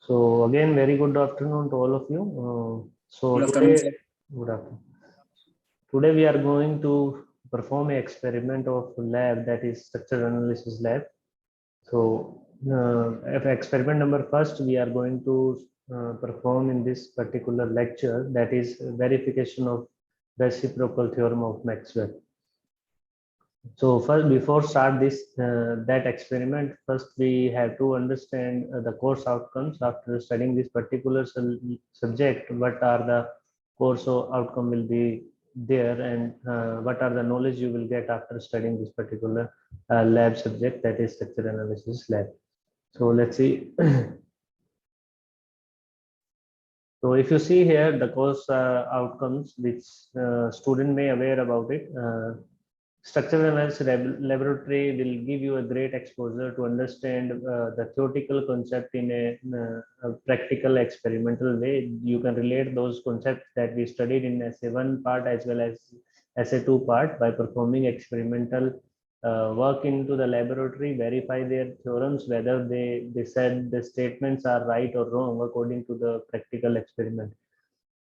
So again, very good afternoon to all of you. So Good afternoon, sir. good afternoon. Today we are going to perform an experiment of lab, that is structural analysis lab. So if experiment number first we are going to perform in this particular lecture, that is verification of reciprocal theorem of Maxwell. So first, before start this that experiment, first we have to understand the course outcomes after studying this particular subject. What are the course outcome will be there, and what are the knowledge you will get after studying this particular lab subject, that is structure analysis lab. So let's see. So if you see here the course outcomes, which student may aware about it. Structural analysis laboratory will give you a great exposure to understand the theoretical concept in a practical experimental way. You can relate those concepts that we studied in SA1 part as well as SA2 part by performing experimental work into the laboratory, verify their theorems, whether they said the statements are right or wrong according to the practical experiment.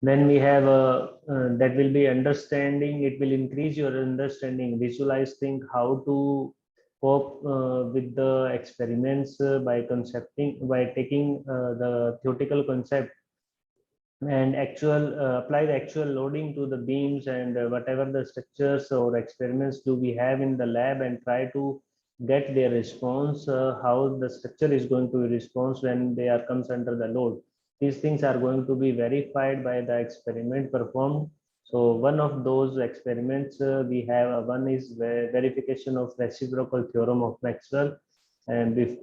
Then we have that will be understanding. It will increase your understanding, visualize, think how to cope with the experiments by taking the theoretical concept and actual apply the actual loading to the beams and whatever the structures or experiments do we have in the lab, and try to get their response, how the structure is going to respond when they are comes under the load. These things are going to be verified by the experiment performed. So one of those experiments we have, one is verification of reciprocal theorem of Maxwell. And if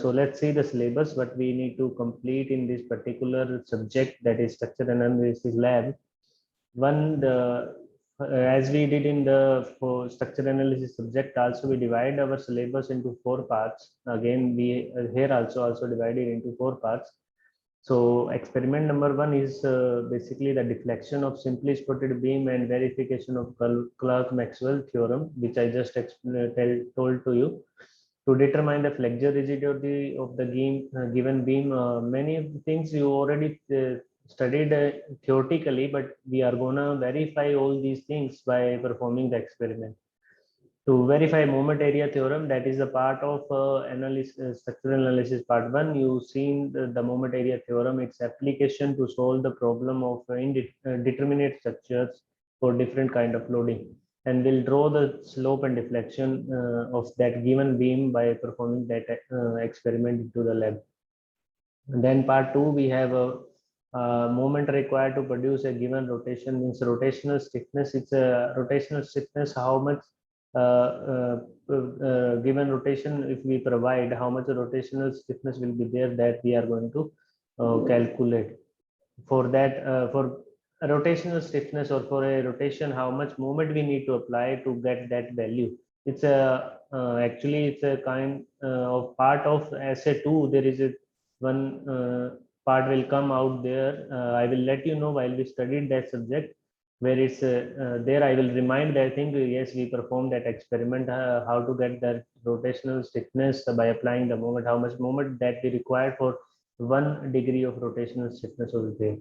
so, let's see the syllabus what we need to complete in this particular subject, that is structure analysis lab. One, as we did in the structure analysis subject also, we divide our syllabus into 4 parts. Again, we here also divided into 4 parts. So experiment number 1 is basically the deflection of simply spotted beam and verification of Clerk-Maxwell theorem, which I just told to you. To determine the flexure rigidity of the given beam, many of the things you already studied theoretically, but we are gonna verify all these things by performing the experiment. To verify moment area theorem, that is a part of structural analysis part 1. You've seen the moment area theorem, its application to solve the problem of indeterminate structures for different kind of loading, and we'll draw the slope and deflection of that given beam by performing that experiment into the lab. And then part 2, we have a moment required to produce a given rotation, means rotational stiffness. It's a rotational stiffness, how much given rotation if we provide, how much rotational stiffness will be there, that we are going to calculate. For that, for a rotational stiffness or for a rotation, how much moment we need to apply to get that value. It's a actually it's a kind of part of SA2. There is a one part will come out there. I will let you know while we studied that subject, where it's there. I will remind, I think yes, we performed that experiment, how to get that rotational stiffness by applying the moment, how much moment that we require for 1 degree of rotational stiffness over there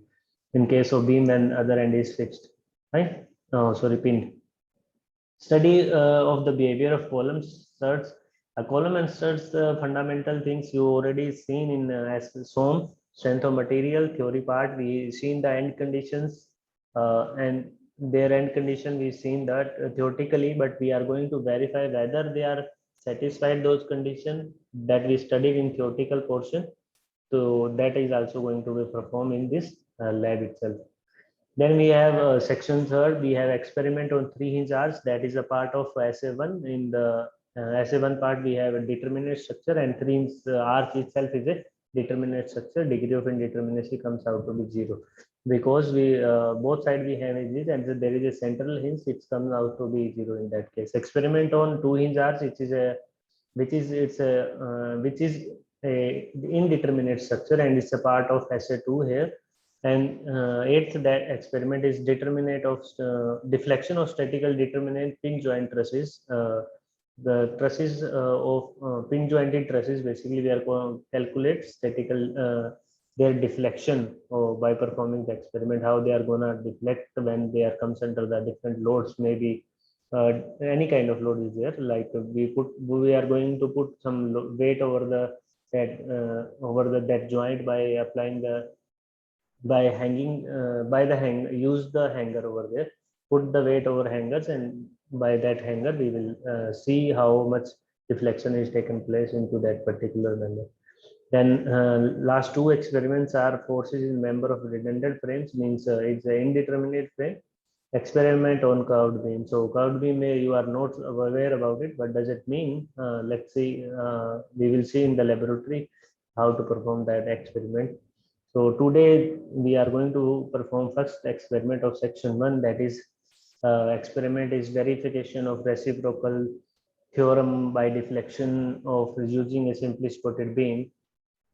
in case of beam and other end is fixed, right? Oh, sorry, pinned. Study of the behavior of columns, studs. A column and studs, fundamental things you already seen in as shown. Strength of material theory part, we seen the end conditions and their end condition, we've seen that theoretically, but we are going to verify whether they are satisfied those conditions that we studied in theoretical portion. So that is also going to be performed in this lab itself. Then we have section 3rd, we have experiment on 3-hinge arch, that is a part of SA1. In the SA1 part, we have a determinate structure, and 3-hinge arch itself is a determinate structure. Degree of indeterminacy comes out to be 0 because we both sides we have is, and there is a central hinge, it comes out to be 0 in that case. Experiment on 2-hinge arch, which is a indeterminate structure, and it's a part of SA2 here. And 8th, that experiment is determinate of deflection of statical determinate pin joint trusses. The trusses of pin jointed trusses, basically we are going to calculate statical their deflection by performing the experiment, how they are gonna deflect when they are comes under the different loads. Maybe any kind of load is there, like we are going to put some weight over the that joint by applying the by hanging by the use the hanger over there, put the weight over hangers, and by that hanger we will see how much deflection is taken place into that particular member. Then last two experiments are forces in member of redundant frames, means it's an indeterminate frame. Experiment on curved beam. So curved beam, you are not aware about it. What does it mean? Let's see. We will see in the laboratory how to perform that experiment. So today we are going to perform first experiment of section 1. That is experiment is verification of reciprocal theorem by deflection of using a simply spotted beam.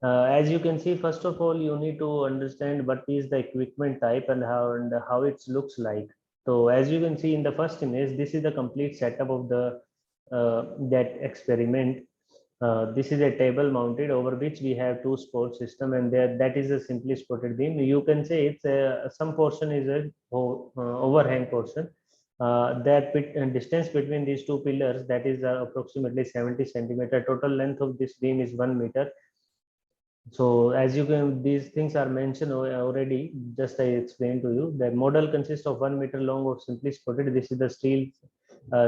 As you can see, first of all, you need to understand what is the equipment type and how it looks like. So as you can see in the first image, this is the complete setup of the that experiment. This is a table mounted over which we have two sport system, and there that is a simply spotted beam. You can say it's some portion is a overhang portion. That distance between these two pillars, that is approximately 70 centimeter. Total length of this beam is 1 meter. So as you can, these things are mentioned already. Just I explained to you. The model consists of 1 meter long of simply spotted. This is the steel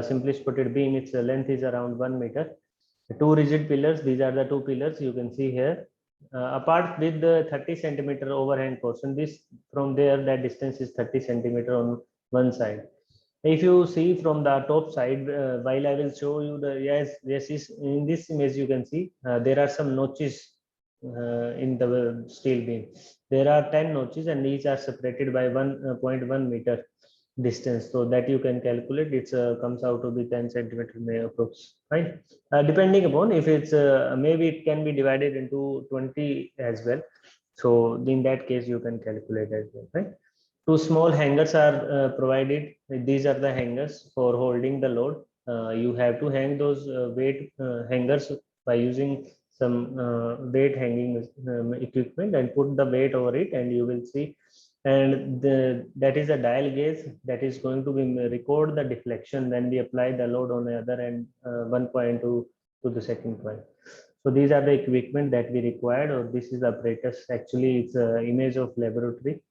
simply spotted beam. Its length is around 1 meter. The two rigid pillars. These are the two pillars you can see here. Apart with the 30 centimeter overhang portion, this from there that distance is 30 centimeter on one side. If you see from the top side, while I will show you the yes is in this image you can see there are some notches in the steel beam. There are 10 notches and these are separated by 1.1 meter distance, so that you can calculate. It comes out to be 10 centimeter approx, right? Depending upon if it's maybe it can be divided into 20 as well. So in that case you can calculate as well, right? Two small hangers are provided. These are the hangers for holding the load. You have to hang those weight hangers by using some weight hanging equipment and put the weight over it, and you will see. And that is a dial gauge that is going to be record the deflection when we apply the load on the other end, one point to the second point. So these are the equipment that we required, or this is the apparatus. Actually, it's an image of laboratory.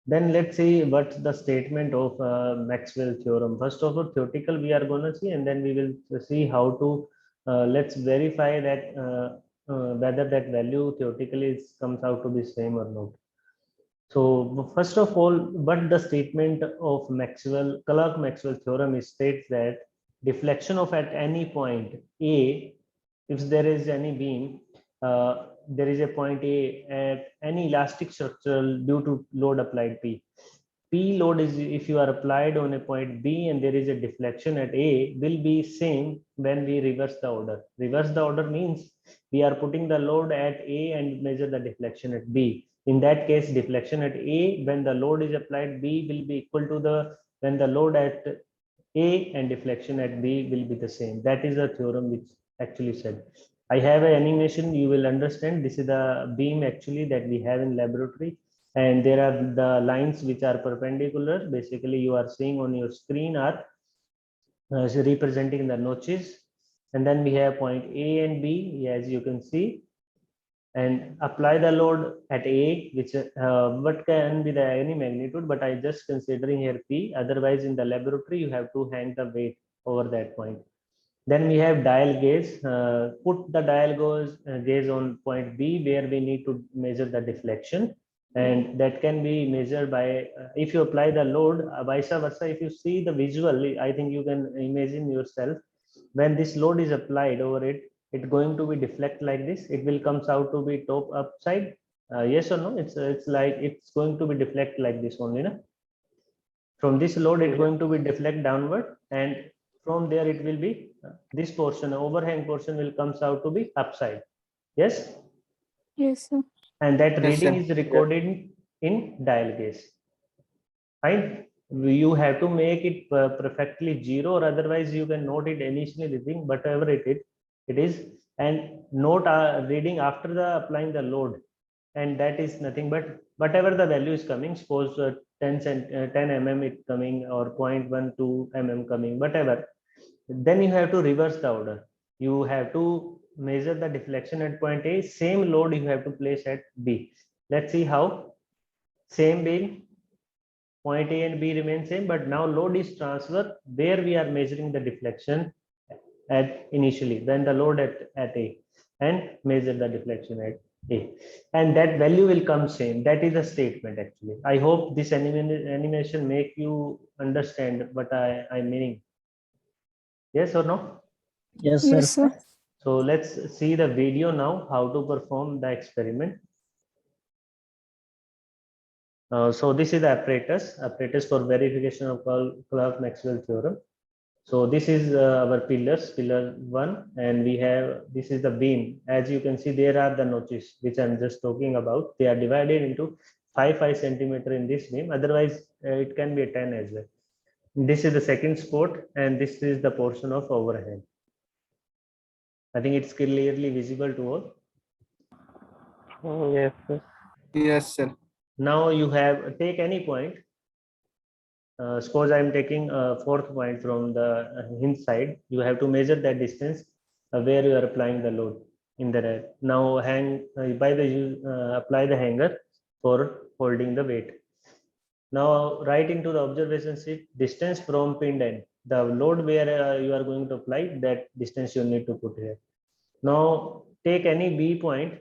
Then let's see what's the statement of Maxwell theorem. First of all, theoretical we are going to see, and then we will see how to let's verify that whether that value theoretically comes out to be same or not. So first of all, what the statement of Maxwell, Clerk-Maxwell theorem is states that deflection of at any point A, if there is any beam, there is a point A at any elastic structure due to load applied P. P load is if you are applied on a point B and there is a deflection at A will be same when we reverse the order. Reverse the order means we are putting the load at A and measure the deflection at B. In that case, deflection at A when the load is applied B will be equal to the when the load at A and deflection at B will be the same. That is the theorem which actually said. I have an animation, you will understand. This is the beam actually that we have in laboratory, and there are the lines which are perpendicular. Basically, you are seeing on your screen are representing the notches, and then we have point A and B, as you can see, and apply the load at A, which what can be the any magnitude, but I just considering here P. Otherwise, in the laboratory, you have to hang the weight over that point. Then we have dial gauge. Put the dial gauge on point B where we need to measure the deflection, and that can be measured by if you apply the load, vice versa. If you see the visual, I think you can imagine yourself when this load is applied over it, it's going to be deflect like this. It will comes out to be top upside. Yes or no? It's like it's going to be deflect like this only, na? From this load, it's going to be deflect downward, and from there it will be this portion, overhang portion will comes out to be upside. Yes. Yes, sir. And that Yes, reading sir. is recorded in dial gauge. Fine. You have to make it perfectly zero, or otherwise you can note it initially reading, whatever it is and note reading after the applying the load, and that is nothing but whatever the value is coming. Suppose 10 mm it coming, or 0.12 mm coming, whatever, then you have to reverse the order. You have to measure the deflection at point A, same load you have to place at B. Let's see how. Same being, point A and B remain same, but now load is transferred where we are measuring the deflection at initially, then the load at A, and measure the deflection at A, and that value will come same. That is a statement actually. I hope this animation make you understand what I'm meaning. Yes or no? Yes, Yes, sir. sir. So let's see the video now, how to perform the experiment. So this is the apparatus for verification of Clerk-Maxwell theorem. So this is our pillars, pillar 1, and we have, this is the beam. As you can see, there are the notches which I'm just talking about. They are divided into 5 centimeter in this beam. Otherwise, it can be a 10 as well. This is the second support, and this is the portion of overhang. I think it's clearly visible to all. Yes, sir. Yes, sir. Now you have, take any point. Suppose I'm taking a fourth point from the hinge side. You have to measure that distance where you are applying the load in the rail. Now hang by the apply the hanger for holding the weight. Now write into the observation sheet distance from pinned end. The load where you are going to apply, that distance you need to put here. Now take any B point.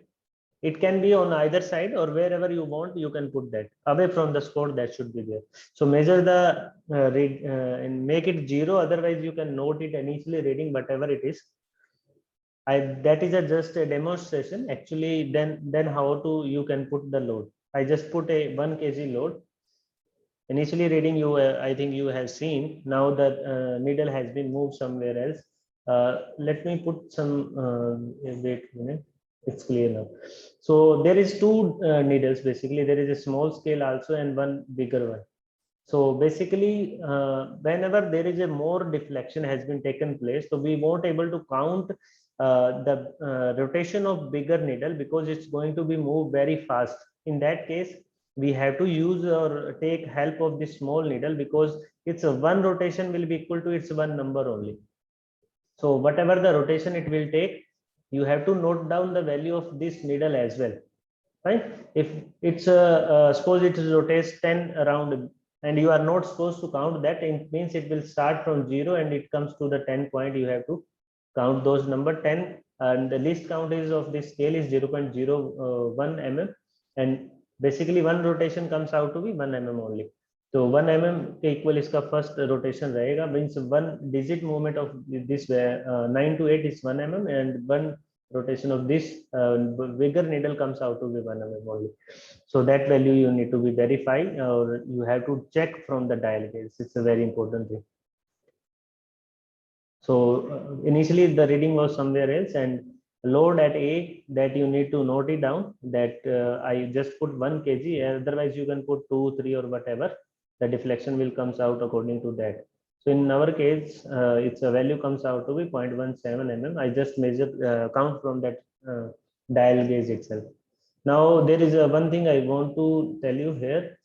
It can be on either side, or wherever you want, you can put that away from the spot that should be there. So measure the read and make it 0. Otherwise, you can note it initially reading whatever it is. That is just a demonstration. Actually, then how to you can put the load. I just put a 1 kg load. Initially reading, you I think you have seen. Now the needle has been moved somewhere else. Let me put some wait a minute. It's clear now. So there is two needles basically. There is a small scale also and one bigger one. So basically, whenever there is a more deflection has been taken place, so we won't able to count the rotation of bigger needle, because it's going to be moved very fast. In that case, we have to use or take help of this small needle, because its one rotation will be equal to its one number only. So whatever the rotation it will take, you have to note down the value of this needle as well, right? If it's suppose it rotates 10 around, and you are not supposed to count that, it means it will start from 0 and it comes to the 10 point. You have to count those number 10, and the least count is of this scale is 0.01 mm, and basically one rotation comes out to be 1 mm only. तो 1 mm के equal इसका first rotation रहेगा, means one digit movement of this 9 to 8 is 1 mm, and one rotation of this bigger needle comes out to be 1 mm only. So that value you need to be verified, or you have to check from the dial gauge. It's a very important thing. So initially the reading was somewhere else, and load at A, that you need to note it down, that I just put 1 kg. Otherwise you can put 2, 3 or whatever. The deflection will comes out according to that. So in our case, its a value comes out to be 0.17 mm. I just measure count from that dial gauge itself. Now there is one thing I want to tell you here.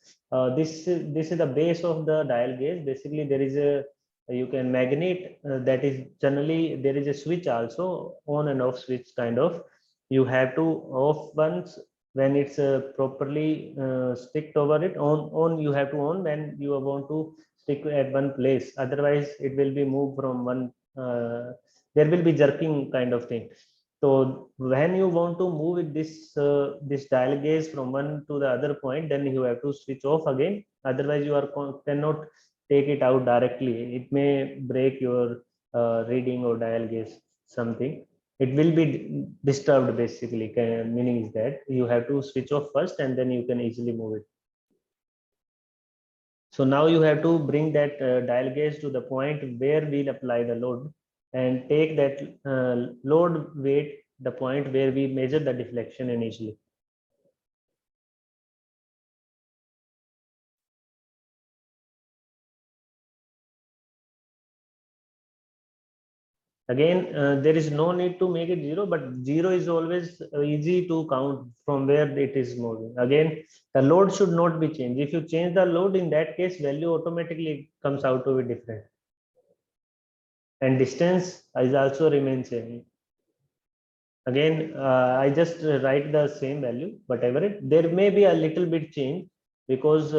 This is the base of the dial gauge. Basically, there is a, you can magnet that is generally, there is a switch also, on and off switch kind of. You have to off once when it's properly sticked over it. On you have to on when you want to stick at one place. Otherwise, it will be moved from one. There will be jerking kind of thing. So when you want to move with this dial gauge from one to the other point, then you have to switch off again. Otherwise, you are cannot take it out directly. It may break your reading or dial gauge something. It will be disturbed basically. Meaning is that you have to switch off first, and then you can easily move it. So now you have to bring that dial gauge to the point where we'll apply the load, and take that load weight, the point where we measure the deflection initially. Again, there is no need to make it 0, but 0 is always easy to count from where it is moving. Again, the load should not be changed. If you change the load, in that case, value automatically comes out to be different. And distance is also remains same. Again, I just write the same value, whatever it, there may be a little bit change, because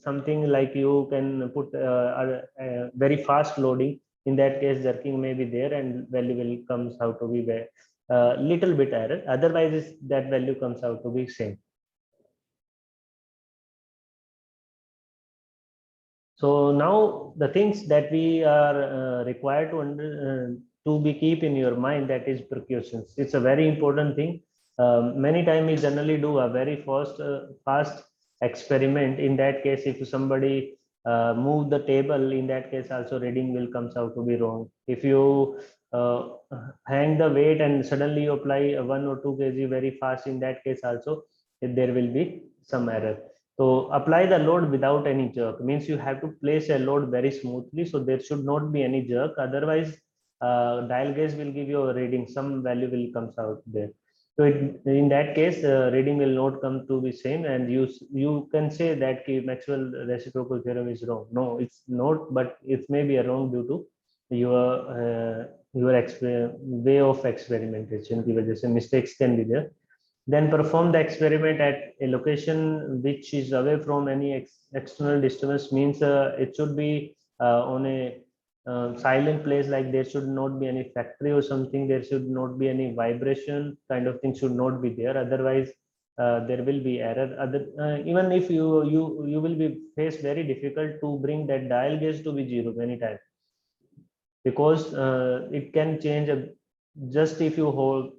something like you can put a very fast loading. In that case, jerking may be there and value will comes out to be little bit error. Otherwise, that value comes out to be same. So now the things that we are required to be keep in your mind, that is precautions. It's a very important thing. Many times we generally do a very fast experiment. In that case, if somebody move the table, in that case also reading will comes out to be wrong. If you uh, hang the weight and suddenly you apply 1 or 2 kg very fast, in that case also there will be some error. So apply the load without any jerk, means you have to place a load very smoothly. So there should not be any jerk. Otherwise, dial gauge will give you a reading. Some value will comes out there. So in that case, reading will not come to be same, and you can say that Maxwell reciprocal theorem is wrong. No, it's not, but it may be wrong due to your way of experimentation की वजह से mistakes can be there. Then perform the experiment at a location which is away from any external disturbance, means it should be on a silent place, like there should not be any factory or something, there should not be any vibration kind of thing should not be there. Otherwise, there will be error. Even if you will be faced very difficult to bring that dial gauge to be 0 many times, because it can change just if you hold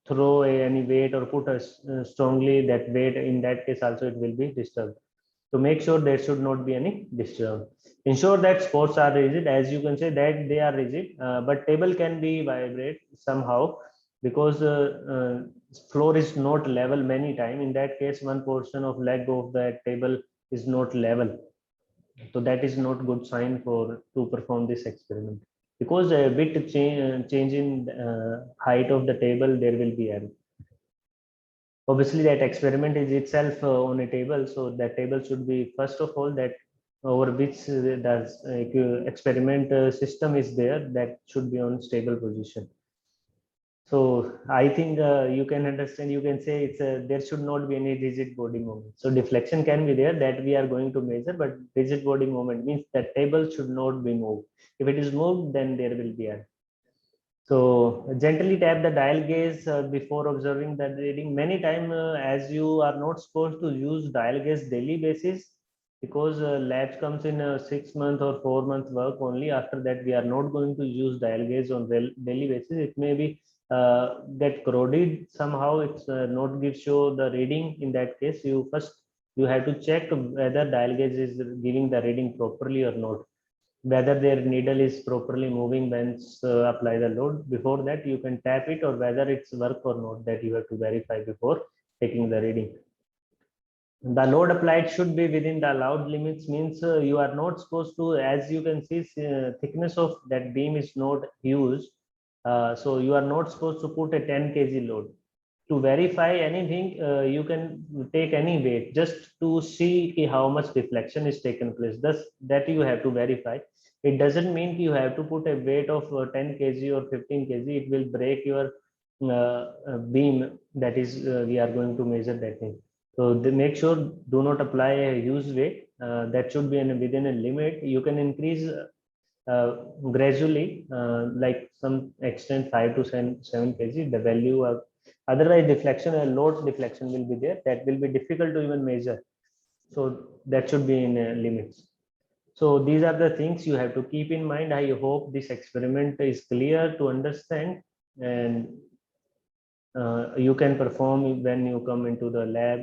throw any weight or put strongly that weight, in that case also it will be disturbed. So make sure there should not be any disturb. Ensure that sports are rigid, as you can say that they are rigid, but table can be vibrate somehow, because floor is not level many time. In that case, one portion of leg of that table is not level, so that is not good sign for to perform this experiment, because a bit change in height of the table, there will be error. Obviously that experiment is itself on a table, so that table should be first of all that over which the experiment system is there, that should be on stable position. So I think you can understand, you can say it's there should not be any rigid body movement. So deflection can be there, that we are going to measure, but rigid body movement means that table should not be moved. If it is moved, then there will be a. So gently tap the dial gauge before observing the reading. Many times, as you are not supposed to use dial gauge daily basis, because labs comes in 6 month or 4 month work only. After that, we are not going to use dial gauge on daily basis. It may be get corroded somehow. It's not gives you the reading. In that case, you have to check whether dial gauge is giving the reading properly or not, whether their needle is properly moving when apply the load. Before that, you can tap it, or whether it's work or not, that you have to verify before taking the reading. The load applied should be within the allowed limits, means you are not supposed to, as you can see, thickness of that beam is not huge, so you are not supposed to put a 10 kg load. To verify anything, you can take any weight just to see how much deflection is taken place. Thus, that you have to verify. It doesn't mean you have to put a weight of 10 kg or 15 kg. It will break your beam. That is, we are going to measure that thing. So they make sure do not apply a huge weight. That should be within a limit. You can increase gradually, like some extent 5 to 7 kg. The value of otherwise deflection and load deflection will be there. That will be difficult to even measure. So that should be in limits. So these are the things you have to keep in mind. I hope this experiment is clear to understand, and you can perform when you come into the lab,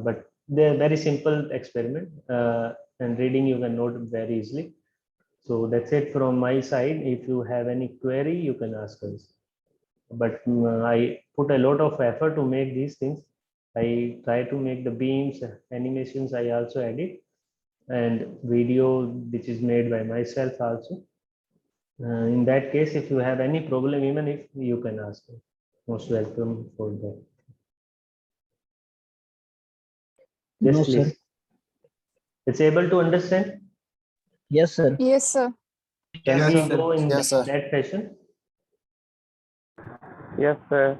but they're very simple experiment, and reading you can note very easily. So that's it from my side. If you have any query, you can ask us. But I put a lot of effort to make these things. I try to make the beams, animations I also edit, and video which is made by myself also. In that case, if you have any problem, even if you can ask me. Most welcome for that. Yes, No, please. sir. It's able to understand? Yes, sir. Yes, sir. Can Yes, we sir. go in Yes, sir. that fashion? Yes, sir.